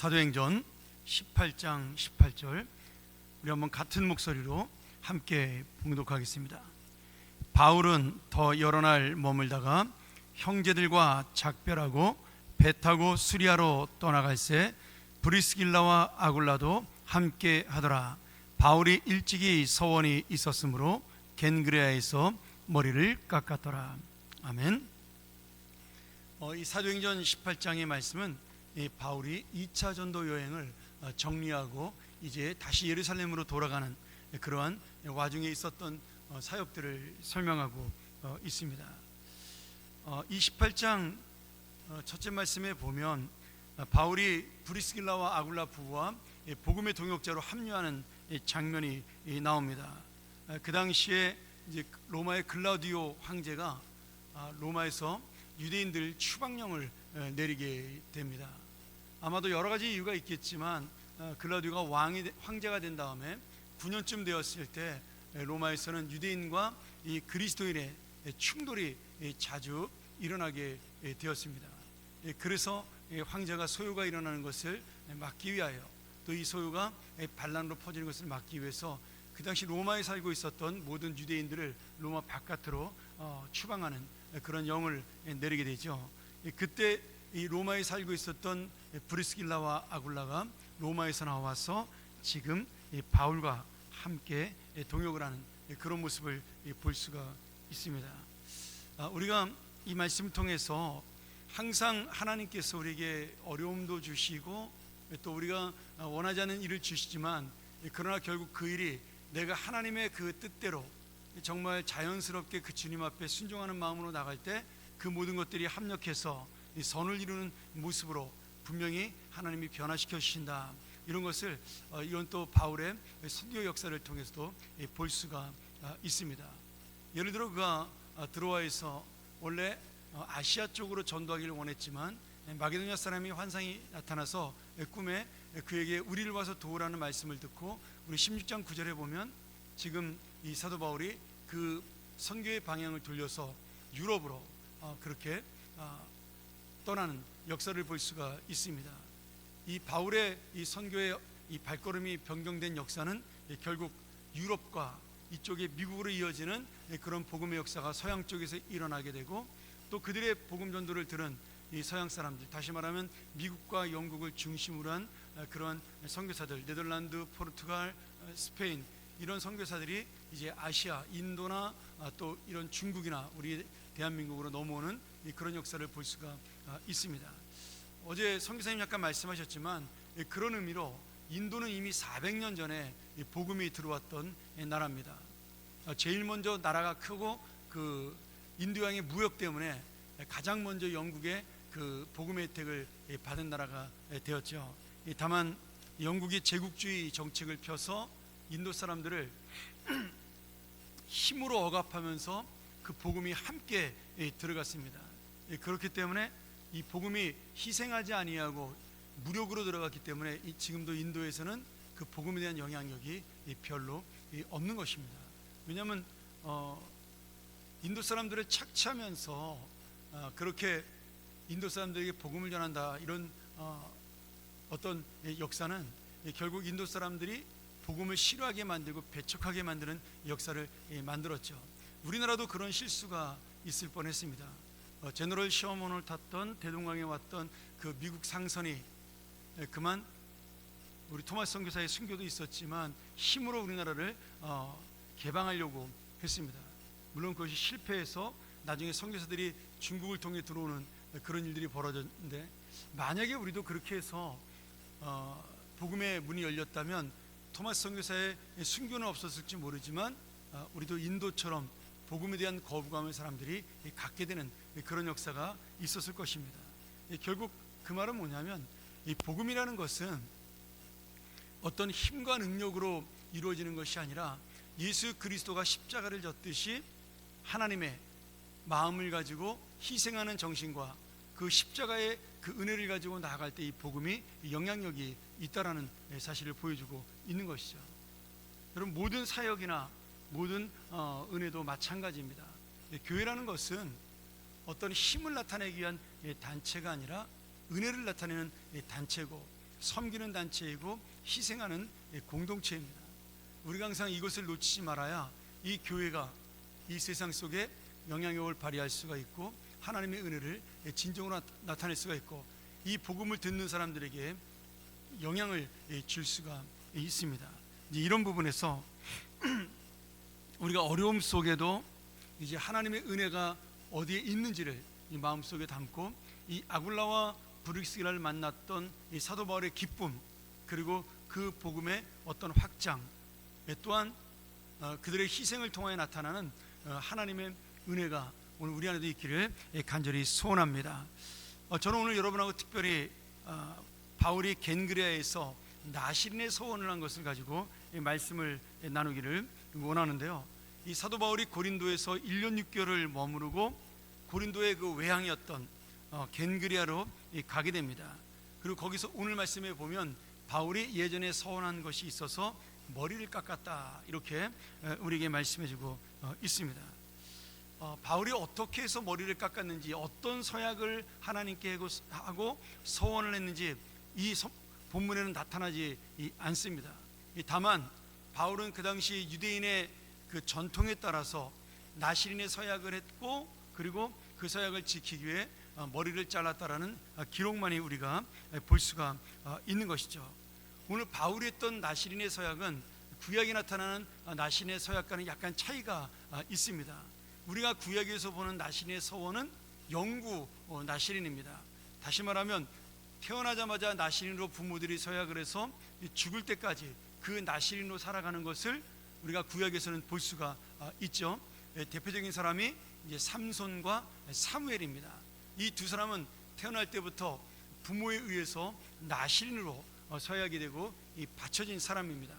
사도행전 18장 18절 우리 한번 같은 목소리로 함께 봉독하겠습니다. 바울은 더 여러 날 머물다가 형제들과 작별하고 배 타고 수리아로 떠나갈새 브리스길라와 아굴라도 함께 하더라. 바울이 일찍이 서원이 있었으므로 겐그레아에서 머리를 깎았더라. 아멘. 이 사도행전 18장의 말씀은 바울이 2차 전도 여행을 정리하고 이제 다시 예루살렘으로 돌아가는 그러한 와중에 있었던 사역들을 설명하고 있습니다. 이 18장 첫째 말씀에 보면 바울이 브리스길라와 아굴라 부부와 복음의 동역자로 합류하는 장면이 나옵니다. 그 당시에 이제 로마의 글라우디오 황제가 로마에서 유대인들 추방령을 내리게 됩니다. 아마도 여러 가지 이유가 있겠지만 글라우디오가 황제가 된 다음에 9년쯤 되었을 때 로마에서는 유대인과 이 그리스도인의 충돌이 자주 일어나게 되었습니다. 그래서 황제가 소요가 일어나는 것을 막기 위하여, 또 이 소요가 반란으로 퍼지는 것을 막기 위해서 그 당시 로마에 살고 있었던 모든 유대인들을 로마 바깥으로 추방하는 그런 영을 내리게 되죠. 그때 이 로마에 살고 있었던 브리스길라와 아굴라가 로마에서 나와서 지금 바울과 함께 동역을 하는 그런 모습을 볼 수가 있습니다. 우리가 이 말씀을 통해서 항상 하나님께서 우리에게 어려움도 주시고 또 우리가 원하지 않는 일을 주시지만, 그러나 결국 그 일이 내가 하나님의 그 뜻대로 정말 자연스럽게 그 주님 앞에 순종하는 마음으로 나갈 때 그 모든 것들이 합력해서 선을 이루는 모습으로 분명히 하나님이 변화시켜 주신다, 이런 것을 이런 또 바울의 선교 역사를 통해서도 볼 수가 있습니다. 예를 들어 그가 드로아에서 원래 아시아 쪽으로 전도하기를 원했지만 마게도냐 사람이 환상이 나타나서 꿈에 그에게 우리를 와서 도우라는 말씀을 듣고 우리 16장 9절에 보면 지금 이 사도 바울이 그 선교의 방향을 돌려서 유럽으로 그렇게 떠나는 역사를 볼 수가 있습니다. 이 바울의 이 선교의 이 발걸음이 변경된 역사는 결국 유럽과 이쪽에 미국으로 이어지는 그런 복음의 역사가 서양 쪽에서 일어나게 되고, 또 그들의 복음 전도를 들은 이 서양 사람들, 다시 말하면 미국과 영국을 중심으로 한 그러한 선교사들, 네덜란드, 포르투갈, 스페인, 이런 선교사들이 이제 아시아, 인도나 또 이런 중국이나 우리 대한민국으로 넘어오는 그런 역사를 볼 수가 있습니다. 어제 선교사님 약간 말씀하셨지만 그런 의미로 인도는 이미 400년 전에 복음이 들어왔던 나라입니다. 제일 먼저 나라가 크고 그 인도양의 무역 때문에 가장 먼저 영국의 그 복음의 혜택을 받은 나라가 되었죠. 다만 영국이 제국주의 정책을 펴서 인도 사람들을 힘으로 억압하면서 그 복음이 함께 들어갔습니다. 그렇기 때문에 이 복음이 희생하지 아니하고 무력으로 들어갔기 때문에 지금도 인도에서는 그 복음에 대한 영향력이 별로 없는 것입니다. 왜냐하면 인도 사람들을 착취하면서 그렇게 인도 사람들에게 복음을 전한다, 이런 어떤 역사는 결국 인도 사람들이 복음을 싫어하게 만들고 배척하게 만드는 역사를 만들었죠. 우리나라도 그런 실수가 있을 뻔했습니다. 제너럴 셔먼을 탔던 대동강에 왔던 그 미국 상선이 그만 우리 토마스 선교사의 순교도 있었지만 힘으로 우리나라를 개방하려고 했습니다. 물론 그것이 실패해서 나중에 선교사들이 중국을 통해 들어오는 그런 일들이 벌어졌는데, 만약에 우리도 그렇게 해서 복음의 문이 열렸다면 토마스 선교사의 순교는 없었을지 모르지만 우리도 인도처럼 복음에 대한 거부감을 사람들이 갖게 되는 그런 역사가 있었을 것입니다. 결국 그 말은 뭐냐면, 이 복음이라는 것은 어떤 힘과 능력으로 이루어지는 것이 아니라 예수 그리스도가 십자가를 졌듯이 하나님의 마음을 가지고 희생하는 정신과 그 십자가의 그 은혜를 가지고 나아갈 때 이 복음이 영향력이 있다라는 사실을 보여주고 있는 것이죠. 여러분, 모든 사역이나 모든 은혜도 마찬가지입니다. 교회라는 것은 어떤 힘을 나타내기 위한 단체가 아니라 은혜를 나타내는 단체고, 섬기는 단체이고 희생하는 공동체입니다. 우리가 항상 이것을 놓치지 말아야 이 교회가 이 세상 속에 영향력을 발휘할 수가 있고 하나님의 은혜를 진정으로 나타낼 수가 있고 이 복음을 듣는 사람들에게 영향을 줄 수가 있습니다. 이런 부분에서 우리가 어려움 속에도 이제 하나님의 은혜가 어디에 있는지를 이 마음속에 담고 이 아굴라와 브릭스라를 만났던 이 사도 바울의 기쁨, 그리고 그 복음의 어떤 확장, 또한 그들의 희생을 통하여 나타나는 하나님의 은혜가 오늘 우리 안에도 있기를 간절히 소원합니다. 저는 오늘 여러분하고 특별히 바울이 겐그레아에서 나시린의 서원을 한 것을 가지고 말씀을 나누기를 원하는데요. 이 사도 바울이 고린도에서 1년 6개월을 머무르고 고린도의 그 외향이었던 겐그레아로 가게 됩니다. 그리고 거기서 오늘 말씀에 보면 바울이 예전에 서원한 것이 있어서 머리를 깎았다, 이렇게 우리에게 말씀해주고 있습니다. 바울이 어떻게 해서 머리를 깎았는지, 어떤 서약을 하나님께 하고 서원을 했는지 이 본문에는 나타나지 않습니다. 다만 바울은 그 당시 유대인의 그 전통에 따라서 나시린의 서약을 했고, 그리고 그 서약을 지키기 위해 머리를 잘랐다라는 기록만이 우리가 볼 수가 있는 것이죠. 오늘 바울이 했던 나시린의 서약은 구약에 나타나는 나시린의 서약과는 약간 차이가 있습니다. 우리가 구약에서 보는 나시린의 서원은 영구 나시린입니다. 다시 말하면 태어나자마자 나시린으로 부모들이 서약을 해서 죽을 때까지 그 나시린으로 살아가는 것을 우리가 구약에서는 볼 수가 있죠. 대표적인 사람이 이제 삼손과 사무엘입니다. 이 두 사람은 태어날 때부터 부모에 의해서 나시린으로 서약이 되고 바쳐진 사람입니다.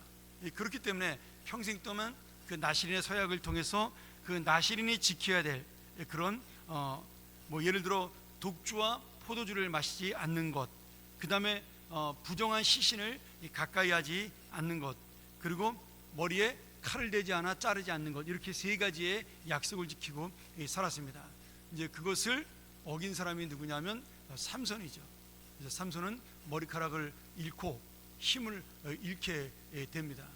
그렇기 때문에 평생 동안 그 나시린의 서약을 통해서 그 나시린이 지켜야 될 그런 예를 들어 독주와 포도주를 마시지 않는 것, 그 다음에 부정한 시신을 가까이 하지 않는 것, 그리고 머리에 칼을 대지 않아 자르지 않는 것, 이렇게 세 가지의 약속을 지키고 살았습니다. 이제 그것을 어긴 사람이 누구냐면 삼손이죠. 그래서 삼손은 머리카락을 잃고 힘을 잃게 됩니다.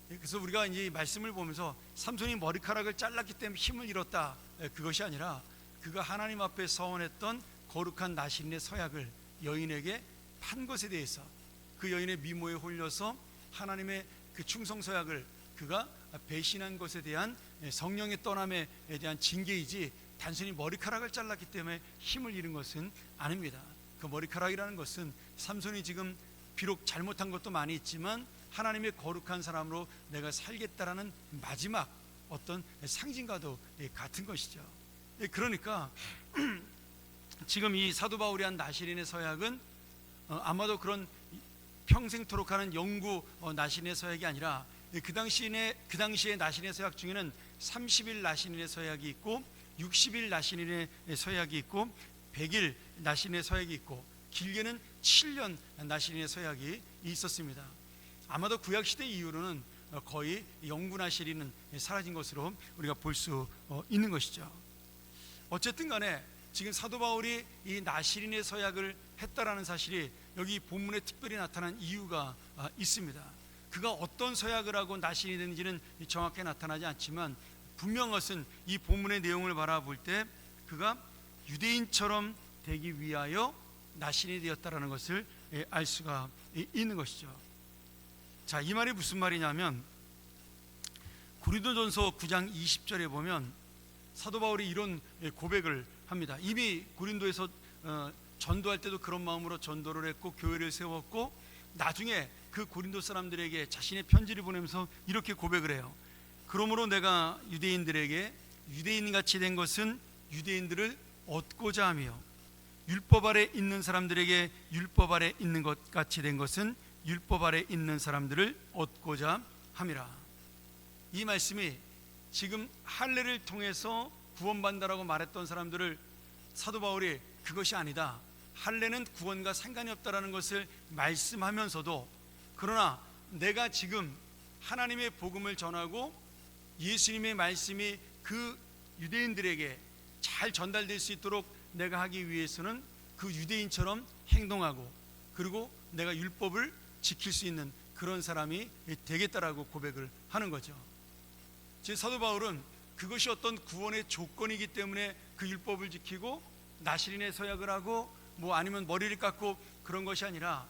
그래서 우리가 이제 말씀을 보면서 삼손이 머리카락을 잘랐기 때문에 힘을 잃었다, 그것이 아니라 그가 하나님 앞에 서원했던 거룩한 나시린의 서약을 여인에게 판 것에 대해서, 그 여인의 미모에 홀려서 하나님의 그 충성 서약을 그가 배신한 것에 대한 성령의 떠남에 대한 징계이지, 단순히 머리카락을 잘랐기 때문에 힘을 잃은 것은 아닙니다. 그 머리카락이라는 것은 삼손이 지금 비록 잘못한 것도 많이 있지만 하나님의 거룩한 사람으로 내가 살겠다라는 마지막 어떤 상징과도 같은 것이죠. 그러니까 지금 이 사도 바울이 한 나시린의 서약은 아마도 그런 평생토록 하는 영구 나시린의 서약이 아니라 그 당시의 나시린의 서약 중에는 30일 나시린의 서약이 있고 60일 나시린의 서약이 있고 100일 나시린의 서약이 있고 길게는 7년 나시린의 서약이 있었습니다. 아마도 구약시대 이후로는 거의 영구 나시린은 사라진 것으로 우리가 볼 수 있는 것이죠. 어쨌든 간에 지금 사도 바울이 이 나시린의 서약을 했다라는 사실이 여기 본문에 특별히 나타난 이유가 있습니다. 그가 어떤 서약을 하고 나시린이 되는지는 정확히 나타나지 않지만 분명한 것은 이 본문의 내용을 바라볼 때 그가 유대인처럼 되기 위하여 나시린이 되었다라는 것을 알 수가 있는 것이죠. 자, 이 말이 무슨 말이냐면 고린도전서 9장 20절에 보면 사도 바울이 이런 고백을 합니다. 이미 고린도에서 전도할 때도 그런 마음으로 전도를 했고 교회를 세웠고 나중에 그 고린도 사람들에게 자신의 편지를 보내면서 이렇게 고백을 해요. 그러므로 내가 유대인들에게 유대인같이 된 것은 유대인들을 얻고자 하며 율법 아래 있는 사람들에게 율법 아래 있는 것 같이 된 것은 율법 아래 있는 사람들을 얻고자 함이라. 이 말씀이 지금 할례를 통해서 구원받는다라고 말했던 사람들을 사도 바울이 그것이 아니다, 할례는 구원과 상관이 없다라는 것을 말씀하면서도 그러나 내가 지금 하나님의 복음을 전하고 예수님의 말씀이 그 유대인들에게 잘 전달될 수 있도록 내가 하기 위해서는 그 유대인처럼 행동하고 그리고 내가 율법을 지킬 수 있는 그런 사람이 되겠다라고 고백을 하는 거죠. 제 사도 바울은 그것이 어떤 구원의 조건이기 때문에 그 율법을 지키고 나실인의 서약을 하고 뭐 아니면 머리를 깎고 그런 것이 아니라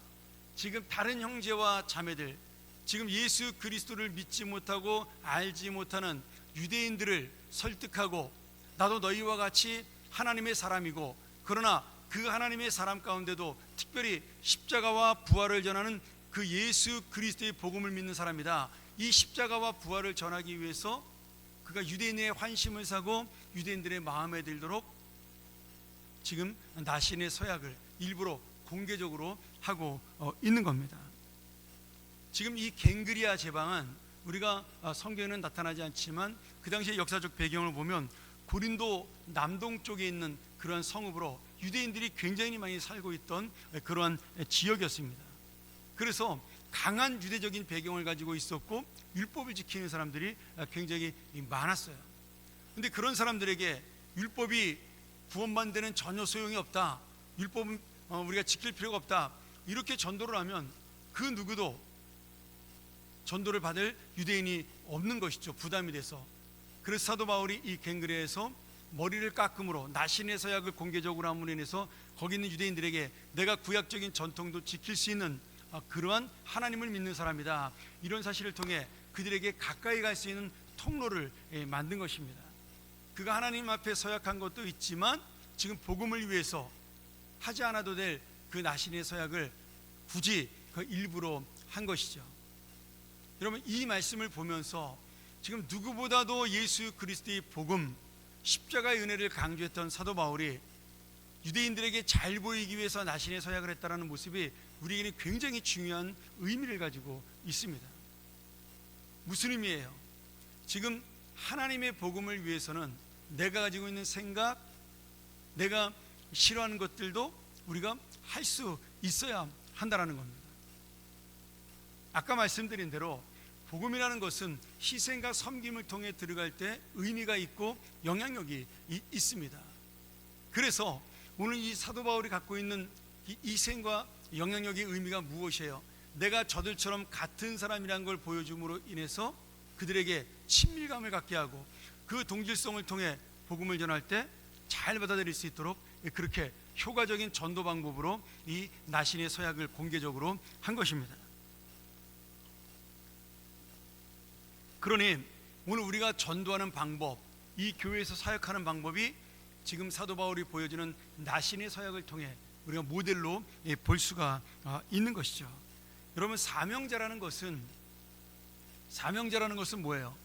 지금 다른 형제와 자매들, 지금 예수 그리스도를 믿지 못하고 알지 못하는 유대인들을 설득하고 나도 너희와 같이 하나님의 사람이고 그러나 그 하나님의 사람 가운데도 특별히 십자가와 부활을 전하는 그 예수 그리스도의 복음을 믿는 사람이다. 이 십자가와 부활을 전하기 위해서 그가 유대인의 환심을 사고 유대인들의 마음에 들도록 지금 나신의 서약을 일부러 공개적으로 하고 있는 겁니다. 지금 이 갱그리아 제방은 우리가 성경에는 나타나지 않지만 그 당시의 역사적 배경을 보면 고린도 남동쪽에 있는 그런 성읍으로 유대인들이 굉장히 많이 살고 있던 그러한 지역이었습니다. 그래서 강한 유대적인 배경을 가지고 있었고 율법을 지키는 사람들이 굉장히 많았어요. 그런데 그런 사람들에게 율법이 구원받는 데는 전혀 소용이 없다, 율법은 우리가 지킬 필요가 없다, 이렇게 전도를 하면 그 누구도 전도를 받을 유대인이 없는 것이죠. 부담이 돼서. 그래서 사도 바울이 이 갱그레에서 머리를 깎음으로 나신의 서약을 공개적으로 함으로 인해서 거기 있는 유대인들에게 내가 구약적인 전통도 지킬 수 있는 그러한 하나님을 믿는 사람이다, 이런 사실을 통해 그들에게 가까이 갈 수 있는 통로를 만든 것입니다. 그가 하나님 앞에 서약한 것도 있지만 지금 복음을 위해서 하지 않아도 될 그 나신의 서약을 굳이 그 일부러 한 것이죠. 여러분, 이 말씀을 보면서 지금 누구보다도 예수 그리스도의 복음, 십자가의 은혜를 강조했던 사도 바울이 유대인들에게 잘 보이기 위해서 나신의 서약을 했다는 모습이 우리에게는 굉장히 중요한 의미를 가지고 있습니다. 무슨 의미예요? 지금 하나님의 복음을 위해서는 내가 가지고 있는 생각, 내가 싫어하는 것들도 우리가 할 수 있어야 한다는 겁니다. 아까 말씀드린 대로 복음이라는 것은 희생과 섬김을 통해 들어갈 때 의미가 있고 영향력이 있습니다. 그래서 오늘 이 사도 바울이 갖고 있는 이 희생과 영향력의 의미가 무엇이에요? 내가 저들처럼 같은 사람이라는 걸 보여줌으로 인해서 그들에게 친밀감을 갖게 하고 그 동질성을 통해 복음을 전할 때 잘 받아들일 수 있도록 그렇게 효과적인 전도 방법으로 이 나신의 서약을 공개적으로 한 것입니다. 그러니 오늘 우리가 전도하는 방법, 이 교회에서 사역하는 방법이 지금 사도 바울이 보여주는 나신의 서약을 통해 우리가 모델로 볼 수가 있는 것이죠. 여러분, 사명자라는 것은 뭐예요?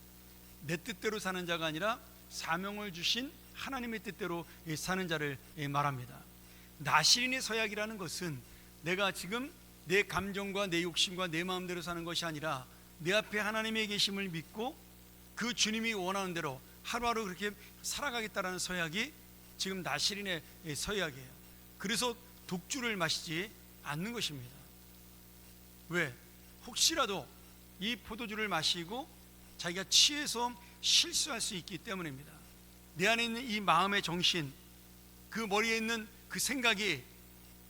내 뜻대로 사는 자가 아니라 사명을 주신 하나님의 뜻대로 사는 자를 말합니다. 나신의 서약이라는 것은 내가 지금 내 감정과 내 욕심과 내 마음대로 사는 것이 아니라 내 앞에 하나님의 계심을 믿고 그 주님이 원하는 대로 하루하루 그렇게 살아가겠다라는 서약이 지금 나실인의 서약이에요. 그래서 독주를 마시지 않는 것입니다. 왜? 혹시라도 이 포도주를 마시고 자기가 취해서 실수할 수 있기 때문입니다. 내 안에 있는 이 마음의 정신, 그 머리에 있는 그 생각이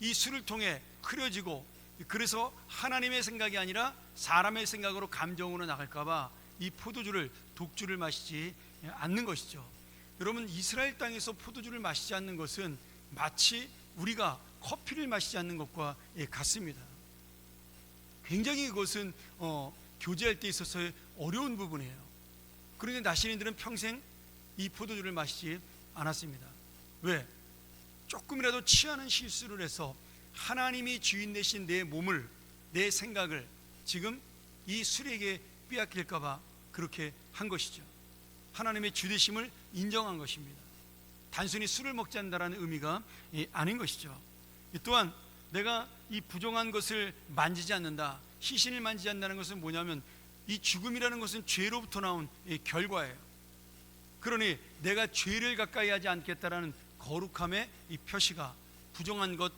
이 술을 통해 흐려지고 그래서 하나님의 생각이 아니라 사람의 생각으로 감정으로 나갈까봐 이 포도주를, 독주를 마시지 않는 것이죠. 여러분, 이스라엘 땅에서 포도주를 마시지 않는 것은 마치 우리가 커피를 마시지 않는 것과 같습니다. 굉장히 그것은 교제할 때 있어서의 어려운 부분이에요. 그런데 나신인들은 평생 이 포도주를 마시지 않았습니다. 왜? 조금이라도 취하는 실수를 해서 하나님이 주인 되신 내 몸을, 내 생각을 지금 이 술에게 빼앗길까봐 그렇게 한 것이죠. 하나님의 주되심을 인정한 것입니다. 단순히 술을 먹지 않는다는 의미가 아닌 것이죠. 또한 내가 이 부정한 것을 만지지 않는다, 시신을 만지지 않는다는 것은 뭐냐면 이 죽음이라는 것은 죄로부터 나온 결과예요. 그러니 내가 죄를 가까이 하지 않겠다라는 거룩함의 이 표시가 부정한 것,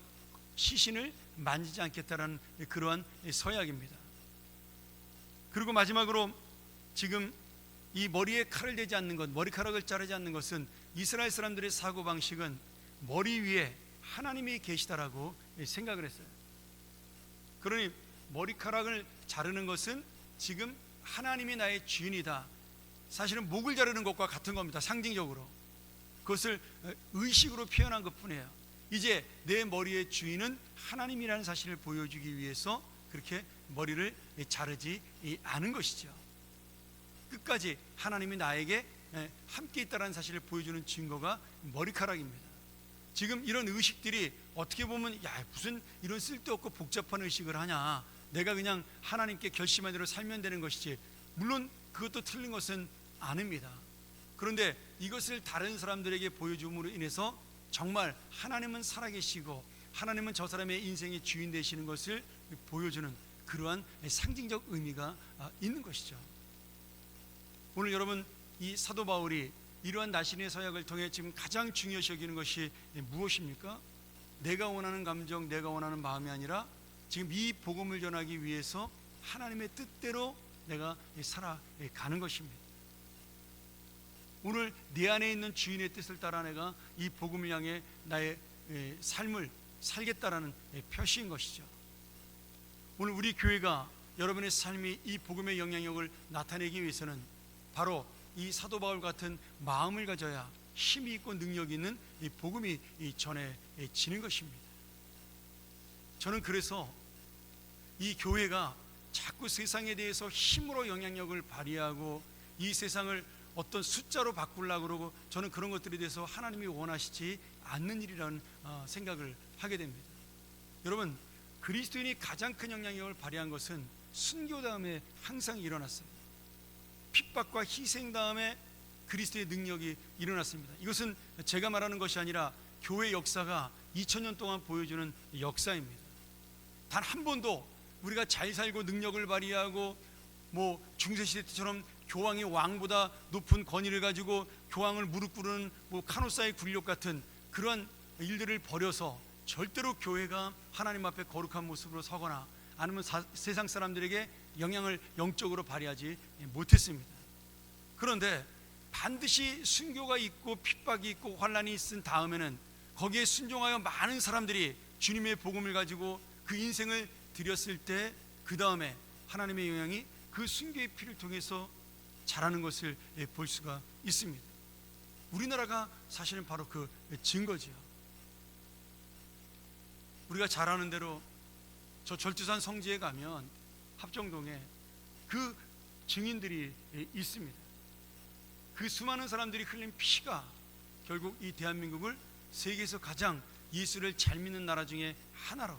시신을 만지지 않겠다라는 그러한 서약입니다. 그리고 마지막으로 지금 이 머리에 칼을 대지 않는 것, 머리카락을 자르지 않는 것은 이스라엘 사람들의 사고방식은 머리 위에 하나님이 계시다라고 생각을 했어요. 그러니 머리카락을 자르는 것은 지금 하나님이 나의 주인이다, 사실은 목을 자르는 것과 같은 겁니다. 상징적으로 그것을 의식으로 표현한 것뿐이에요. 이제 내 머리의 주인은 하나님이라는 사실을 보여주기 위해서 그렇게 머리를 자르지 않은 것이죠. 끝까지 하나님이 나에게 함께 있다는 사실을 보여주는 증거가 머리카락입니다. 지금 이런 의식들이 어떻게 보면 무슨 이런 쓸데없고 복잡한 의식을 하냐, 내가 그냥 하나님께 결심한 대로 살면 되는 것이지, 물론 그것도 틀린 것은 아닙니다. 그런데 이것을 다른 사람들에게 보여줌으로 인해서 정말 하나님은 살아계시고 하나님은 저 사람의 인생의 주인 되시는 것을 보여주는 그러한 상징적 의미가 있는 것이죠. 오늘 여러분, 이 사도 바울이 이러한 나신의 서약을 통해 지금 가장 중요시 여기는 것이 무엇입니까? 내가 원하는 감정, 내가 원하는 마음이 아니라 지금 이 복음을 전하기 위해서 하나님의 뜻대로 내가 살아가는 것입니다. 오늘 내 안에 있는 주인의 뜻을 따라 내가 이 복음을 향해 나의 삶을 살겠다라는 표시인 것이죠. 오늘 우리 교회가 여러분의 삶이 이 복음의 영향력을 나타내기 위해서는 바로 이 사도 바울 같은 마음을 가져야 힘이 있고 능력이 있는 이 복음이 전해지는 것입니다. 저는 그래서 이 교회가 자꾸 세상에 대해서 힘으로 영향력을 발휘하고 이 세상을 어떤 숫자로 바꾸려고 그러고, 저는 그런 것들에 대해서 하나님이 원하시지 않는 일이라는 생각을 하게 됩니다. 여러분, 그리스도인이 가장 큰 영향력을 발휘한 것은 순교 다음에 항상 일어났어요. 핍박과 희생 다음에 그리스도의 능력이 일어났습니다. 이것은 제가 말하는 것이 아니라 교회 역사가 2000년 동안 보여주는 역사입니다. 단 한 번도 우리가 잘 살고 능력을 발휘하고 중세시대 때처럼 교황이 왕보다 높은 권위를 가지고 교황을 무릎 꿇는 카노사의 굴욕 같은 그러한 일들을 벌여서 절대로 교회가 하나님 앞에 거룩한 모습으로 서거나 아니면 세상 사람들에게 영향을 영적으로 발휘하지 못했습니다. 그런데 반드시 순교가 있고 핍박이 있고 환난이 있은 다음에는 거기에 순종하여 많은 사람들이 주님의 복음을 가지고 그 인생을 드렸을 때 그 다음에 하나님의 영향이 그 순교의 피를 통해서 자라는 것을 볼 수가 있습니다. 우리나라가 사실은 바로 그 증거지요. 우리가 잘 아는 대로 저 절두산 성지에 가면 합정동에 그 증인들이 있습니다. 그 수많은 사람들이 흘린 피가 결국 이 대한민국을 세계에서 가장 예수를 잘 믿는 나라 중에 하나로,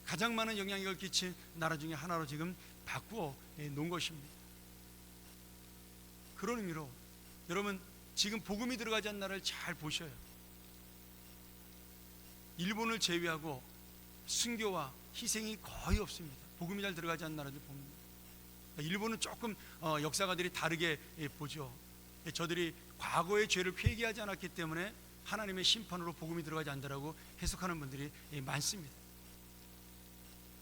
가장 많은 영향력을 끼친 나라 중에 하나로 지금 바꾸어 놓은 것입니다. 그런 의미로 여러분, 지금 복음이 들어가지 않는 나라를 잘 보셔요. 일본을 제외하고 순교와 희생이 거의 없습니다. 복음이 잘 들어가지 않는 나라들 봅니다. 일본은 조금 역사가들이 다르게 보죠. 저들이 과거의 죄를 회개하지 않았기 때문에 하나님의 심판으로 복음이 들어가지 않는다라고 해석하는 분들이 많습니다.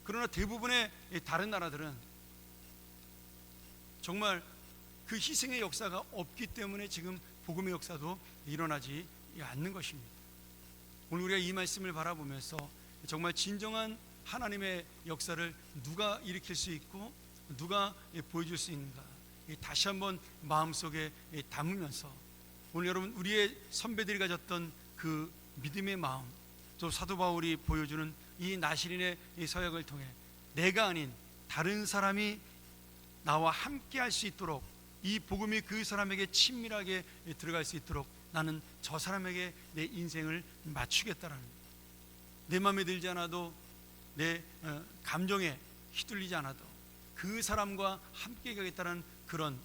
그러나 대부분의 다른 나라들은 정말 그 희생의 역사가 없기 때문에 지금 복음의 역사도 일어나지 않는 것입니다. 오늘 우리가 이 말씀을 바라보면서 정말 진정한 하나님의 역사를 누가 일으킬 수 있고 누가 보여줄 수 있는가, 다시 한번 마음속에 담으면서 오늘 여러분, 우리의 선배들이 가졌던 그 믿음의 마음, 또 사도 바울이 보여주는 이 나실인의 이 서약을 통해 내가 아닌 다른 사람이 나와 함께 할 수 있도록, 이 복음이 그 사람에게 친밀하게 들어갈 수 있도록 나는 저 사람에게 내 인생을 맞추겠다라는, 내 마음에 들지 않아도 내 감정에 휘둘리지 않아도 그 사람과 함께 가겠다는 그런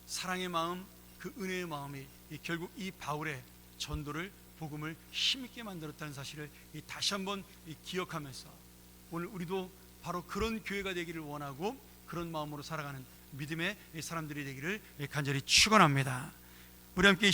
사랑의 마음, 그 은혜의 마음이 결국 이 바울의 전도를, 복음을 힘있게 만들었다는 사실을 다시 한번 기억하면서 오늘 우리도 바로 그런 교회가 되기를 원하고 그런 마음으로 살아가는 믿음의 사람들이 되기를 간절히 축원합니다. 우리 함께